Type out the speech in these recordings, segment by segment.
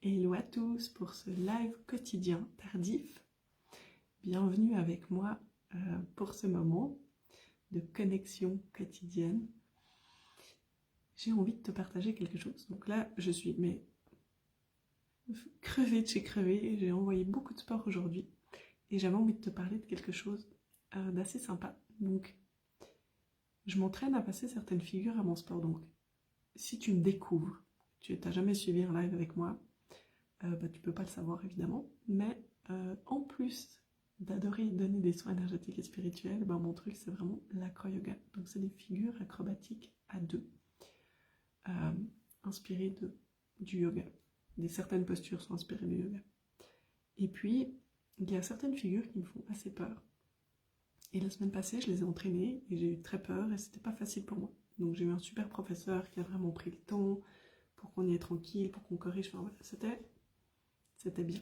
Hello à tous pour ce live quotidien tardif. Bienvenue avec moi pour ce moment de connexion quotidienne. J'ai envie de te partager quelque chose. Donc là, je suis crevée de chez crevée. J'ai envoyé beaucoup de sport aujourd'hui et j'avais envie de te parler de quelque chose d'assez sympa. Donc, je m'entraîne à passer certaines figures à mon sport. Donc, si tu me découvres, tu n'as jamais suivi un live avec moi, tu peux pas le savoir évidemment, mais en plus d'adorer donner des soins énergétiques et spirituels, mon truc c'est vraiment l'acro-yoga. Donc c'est des figures acrobatiques à deux, inspirées du yoga. Certaines postures sont inspirées du yoga. Et puis, il y a certaines figures qui me font assez peur. Et la semaine passée, je les ai entraînées et j'ai eu très peur et c'était pas facile pour moi. Donc j'ai eu un super professeur qui a vraiment pris le temps pour qu'on y ait tranquille, pour qu'on corrige. Enfin voilà, c'était bien.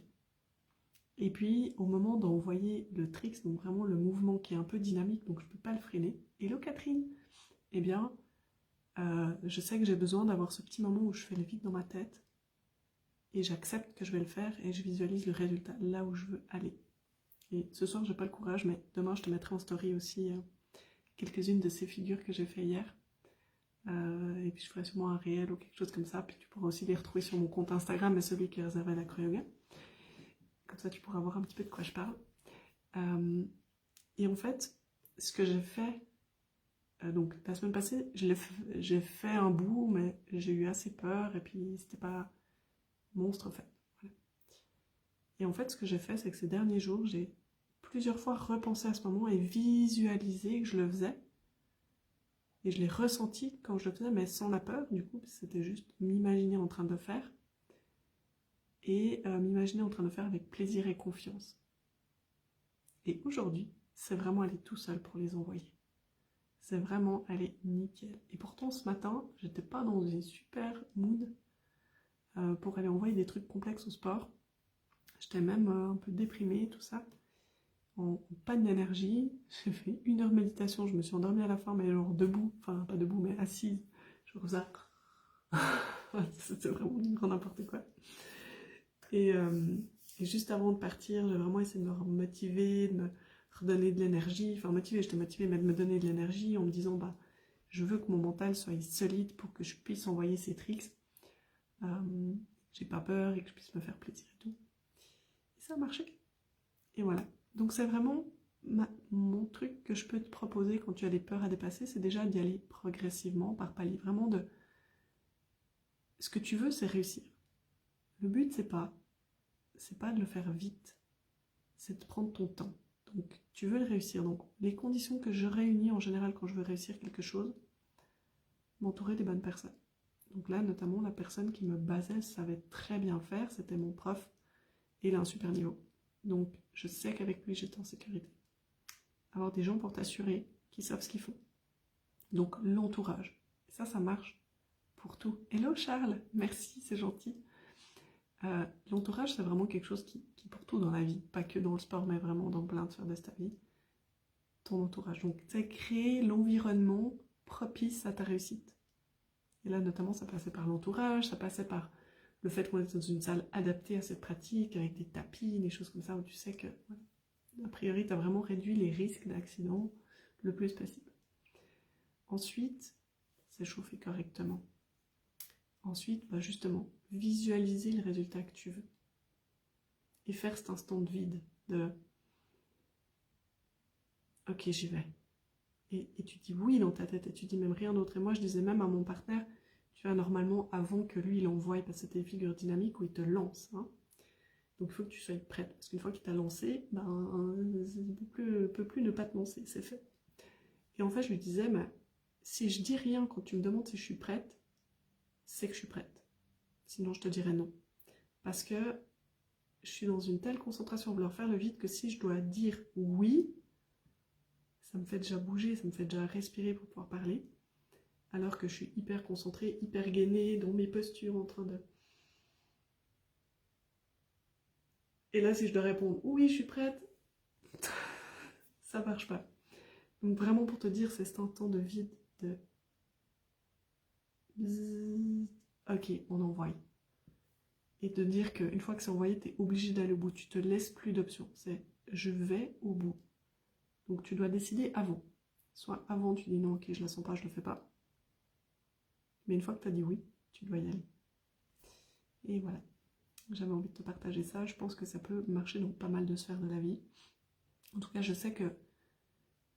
Et puis, au moment d'envoyer le tricks, donc vraiment le mouvement qui est un peu dynamique, donc je ne peux pas le freiner. Hello Catherine! Eh bien, je sais que j'ai besoin d'avoir ce petit moment où je fais le vide dans ma tête et j'accepte que je vais le faire et je visualise le résultat, là où je veux aller. Et ce soir, je n'ai pas le courage, mais demain, je te mettrai en story aussi quelques-unes de ces figures que j'ai fait hier. Et puis, je ferai sûrement un réel ou quelque chose comme ça. Puis, tu pourras aussi les retrouver sur mon compte Instagram, mais celui qui est réservé à l'acro-yoga. Comme ça, tu pourras voir un petit peu de quoi je parle. Et en fait, ce que j'ai fait, donc la semaine passée, j'ai fait un bout, mais j'ai eu assez peur, et puis c'était pas monstre en fait. Voilà. Et en fait, ce que j'ai fait, c'est que ces derniers jours, j'ai plusieurs fois repensé à ce moment et visualisé que je le faisais. Et je l'ai ressenti quand je le faisais, mais sans la peur, du coup, c'était juste m'imaginer en train de le faire. Et m'imaginer en train de le faire avec plaisir et confiance. Et aujourd'hui, c'est vraiment aller tout seul pour les envoyer. C'est vraiment aller nickel. Et pourtant, ce matin, j'étais pas dans une super mood pour aller envoyer des trucs complexes au sport. J'étais même un peu déprimée, tout ça. En panne d'énergie. J'ai fait 1 heure de méditation. Je me suis endormie à la fin, mais genre debout. Enfin, pas debout, mais assise. Je faisais ça. C'était vraiment du grand n'importe quoi. Et juste avant de partir, j'ai vraiment essayé de me remotiver, de me redonner de l'énergie. Enfin, j'étais motivée, mais de me donner de l'énergie en me disant, je veux que mon mental soit solide pour que je puisse envoyer ces tricks. J'ai pas peur et que je puisse me faire plaisir et tout. Et ça a marché. Et voilà. Donc c'est vraiment mon truc que je peux te proposer quand tu as des peurs à dépasser, c'est déjà d'y aller progressivement, par palier. Vraiment ce que tu veux, c'est réussir. Le but, c'est pas de le faire vite, c'est de prendre ton temps. Donc, tu veux le réussir. Donc, les conditions que je réunis en général quand je veux réussir quelque chose, m'entourer des bonnes personnes. Donc là, notamment, la personne qui me basait savait très bien faire, c'était mon prof, et il a un super niveau. Donc, je sais qu'avec lui, j'étais en sécurité. Avoir des gens pour t'assurer qui savent ce qu'ils font. Donc, l'entourage. Et ça marche pour tout. Hello Charles, merci, c'est gentil. L'entourage, c'est vraiment quelque chose qui pour tout dans la vie, pas que dans le sport, mais vraiment dans plein de sphères de ta vie. Ton entourage. Donc, tu sais, créer l'environnement propice à ta réussite. Et là, notamment, ça passait par l'entourage, ça passait par le fait qu'on était dans une salle adaptée à cette pratique, avec des tapis, des choses comme ça, où tu sais que, a priori, tu as vraiment réduit les risques d'accident le plus possible. Ensuite, s'échauffer correctement. Ensuite, justement, visualiser le résultat que tu veux. Et faire cet instant de vide, de « Ok, j'y vais ». Et tu dis oui dans ta tête, et tu dis même rien d'autre. Et moi, je disais même à mon partenaire, tu vois, normalement, avant que lui, il envoie, parce que c'était des figures dynamiques où il te lance. Hein. Donc, il faut que tu sois prête. Parce qu'une fois qu'il t'a lancé, il ne peut plus ne pas te lancer, c'est fait. Et en fait, je lui disais, si je dis rien quand tu me demandes si je suis prête, c'est que je suis prête. Sinon, je te dirais non. Parce que je suis dans une telle concentration à vouloir faire le vide que si je dois dire oui, ça me fait déjà bouger, ça me fait déjà respirer pour pouvoir parler, alors que je suis hyper concentrée, hyper gainée dans mes postures en train de... Et là, si je dois répondre oui, je suis prête, ça marche pas. Donc vraiment pour te dire, c'est cet instant de vide, de... Ok, on envoie. et de dire qu'une fois que c'est envoyé, tu es obligé d'aller au bout. Tu te laisses plus d'options. C'est je vais au bout. Donc tu dois décider avant. Soit avant, tu dis non, ok, je la sens pas, je le fais pas. Mais une fois que tu as dit oui, tu dois y aller. Et voilà. J'avais envie de te partager ça. Je pense que ça peut marcher dans pas mal de sphères de la vie. En tout cas, je sais que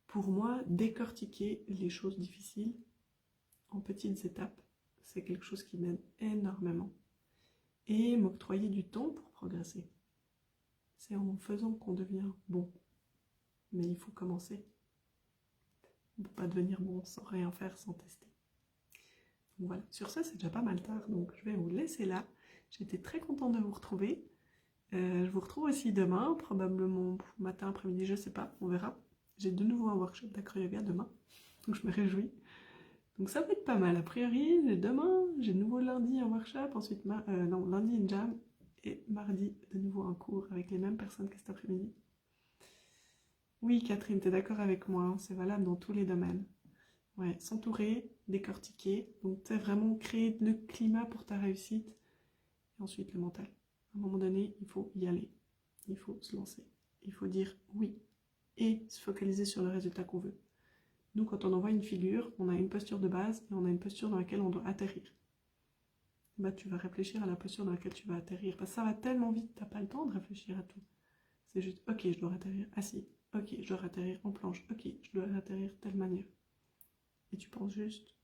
pour moi, décortiquer les choses difficiles en petites étapes, c'est quelque chose qui m'aide énormément. Et m'octroyer du temps pour progresser. C'est en faisant qu'on devient bon. Mais il faut commencer. On ne peut pas devenir bon sans rien faire, sans tester. Donc voilà, sur ça, c'est déjà pas mal tard, donc je vais vous laisser là. J'étais très contente de vous retrouver. Je vous retrouve aussi demain, probablement matin, après-midi, je sais pas, on verra. J'ai de nouveau un workshop d'acro-yoga demain, donc je me réjouis. Donc ça va être pas mal. A priori, demain, j'ai de nouveau lundi un workshop, ensuite lundi une jam, et mardi de nouveau un cours avec les mêmes personnes que cet après-midi. Oui, Catherine, tu es d'accord avec moi, hein, c'est valable dans tous les domaines. Ouais, s'entourer, décortiquer, donc tu vraiment créer le climat pour ta réussite, et ensuite le mental. À un moment donné, il faut y aller, il faut se lancer, il faut dire oui, et se focaliser sur le résultat qu'on veut. Nous, quand on envoie une figure, on a une posture de base et on a une posture dans laquelle on doit atterrir. Bah, tu vas réfléchir à la posture dans laquelle tu vas atterrir. Parce que ça va tellement vite, tu n'as pas le temps de réfléchir à tout. C'est juste, ok, je dois atterrir assis. Ok, je dois atterrir en planche. Ok, je dois atterrir telle manière. Et tu penses juste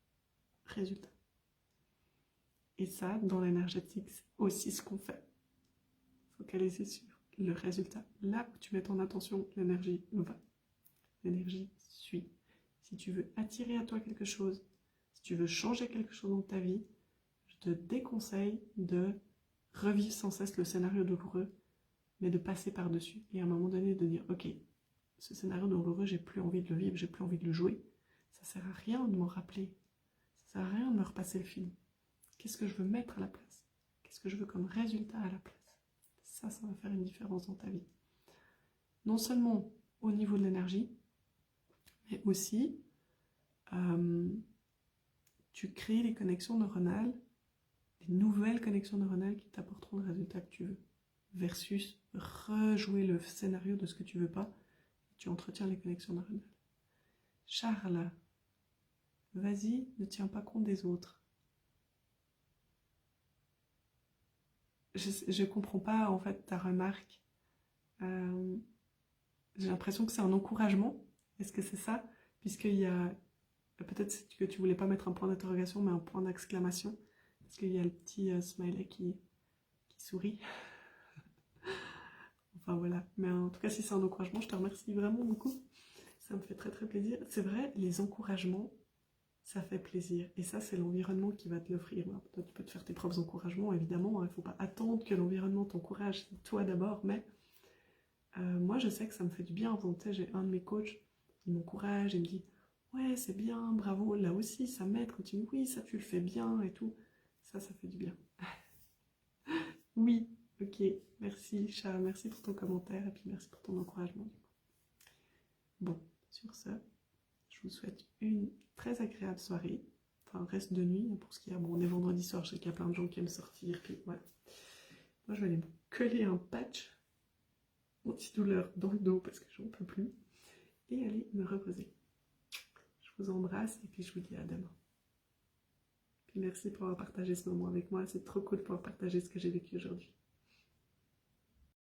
résultat. Et ça, dans l'énergétique, c'est aussi ce qu'on fait. Focaliser sur le résultat. Là où tu mets ton attention, l'énergie va. L'énergie suit. Si tu veux attirer à toi quelque chose, si tu veux changer quelque chose dans ta vie, je te déconseille de revivre sans cesse le scénario douloureux, mais de passer par-dessus. Et à un moment donné, de dire, ok, ce scénario douloureux, j'ai plus envie de le vivre, j'ai plus envie de le jouer. Ça sert à rien de m'en rappeler. Ça sert à rien de me repasser le film. Qu'est-ce que je veux mettre à la place? Qu'est-ce que je veux comme résultat à la place? Ça va faire une différence dans ta vie. Non seulement au niveau de l'énergie, mais aussi, tu crées les connexions neuronales, les nouvelles connexions neuronales qui t'apporteront le résultat que tu veux, versus rejouer le scénario de ce que tu veux pas, tu entretiens les connexions neuronales. Charles, vas-y, ne tiens pas compte des autres. Je comprends pas en fait ta remarque. J'ai l'impression que c'est un encouragement. Est-ce que c'est ça? Puisqu'il y a peut-être que tu voulais pas mettre un point d'interrogation, mais un point d'exclamation. Parce qu'il y a le petit smiley qui sourit. Enfin voilà. Mais en tout cas, si c'est un encouragement, je te remercie vraiment beaucoup. Ça me fait très très plaisir. C'est vrai, les encouragements, ça fait plaisir. Et ça, c'est l'environnement qui va te l'offrir. Toi, tu peux te faire tes propres encouragements, évidemment. Il ne faut pas attendre que l'environnement t'encourage. C'est toi d'abord. Mais moi, je sais que ça me fait du bien. Tu sais, j'ai un de mes coachs, il m'encourage, il me dit ouais, c'est bien, bravo, là aussi, ça m'aide quand tu me dis oui, ça tu le fais bien et tout. Ça fait du bien. Oui, ok, merci Charles, merci pour ton commentaire et puis merci pour ton encouragement. Bon, sur ce, je vous souhaite une très agréable soirée, enfin reste de nuit pour ce qui est, bon, on est vendredi soir, je sais qu'il y a plein de gens qui aiment sortir, puis voilà. Moi je vais aller me coller un patch anti-douleur dans le dos parce que j'en peux plus et aller me reposer. Je vous embrasse et puis je vous dis à demain. Puis merci pour avoir partagé ce moment avec moi, c'est trop cool de pouvoir partager ce que j'ai vécu aujourd'hui.